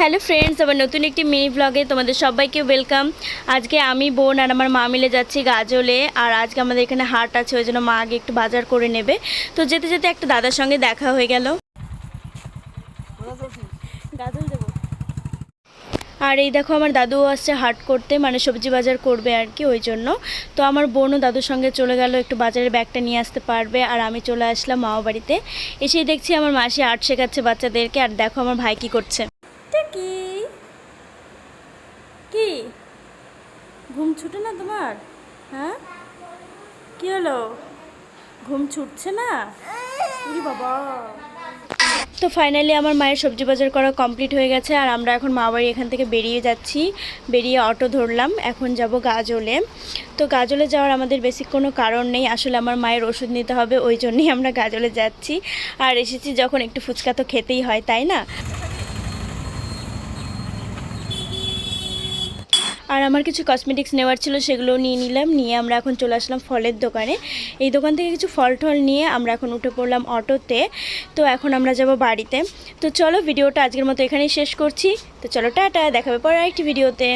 Hello friends, আমার নতুন একটি মিনি ব্লগে তোমাদের সবাইকে ওয়েলকাম। আজকে আমি, বোন আর আমার মা মিলে যাচ্ছি গাজলে। আর আজকে আমাদের এখানে হাট আছে, ওই জন্য মা আগে একটু বাজার করে নেবে। তো যেতে যেতে একটা দাদার সঙ্গে দেখা হয়ে গেল। গাজল দেবো। আর এই দেখো, আমার দাদু আসছে হাট করতে, মানে সবজি বাজার করবে আর কি, ওই জন্য। তো আমার বোনও দাদুর সঙ্গে চলে গেল, একটু বাজারের ব্যাগটা নিয়ে আসতে পারবে। আর আমি চলে আসলাম মামা বাড়িতে। এসেই দেখছি আমার মাসি আর্ট শেখাচ্ছে বাচ্চাদেরকে। আর দেখো আমার ভাই কি করছে। কি কি ঘুম ছুটে না তোমার? হ্যাঁ, কি হলো? ঘুম ছুটছে না? উরি বাবা। তো ফাইনালি আমার মায়ের সবজি বাজার করা কমপ্লিট হয়ে গেছে। আর আমরা এখন মা বাড়ি এখান থেকে বেরিয়ে যাচ্ছি। বেরিয়ে অটো ধরলাম, এখন যাব গাজলে। তো গাজলে যাওয়ার আমাদের বেশি কোনো কারণ নেই, আসলে আমার মায়ের ওষুধ নিতে হবে, ওই জন্যই আমরা গাজলে যাচ্ছি। আর এসেছি যখন, একটু ফুচকা তো খেতেই হয়, তাই না? আর আমার কিছু কসমেটিক্স নেওয়ার ছিল, সেগুলো নিয়ে নিলাম। নিয়ে আমরা এখন চলে আসলাম ফলের দোকানে। এই দোকান থেকে কিছু ফল টল নিয়ে আমরা এখন উঠে পড়লাম অটোতে। তো এখন আমরা যাব বাড়িতে। তো চলো, ভিডিওটা আজকের মতো এখানেই শেষ করছি। তো চলো, টাটা, দেখা হবে পরে আরেকটি ভিডিওতে।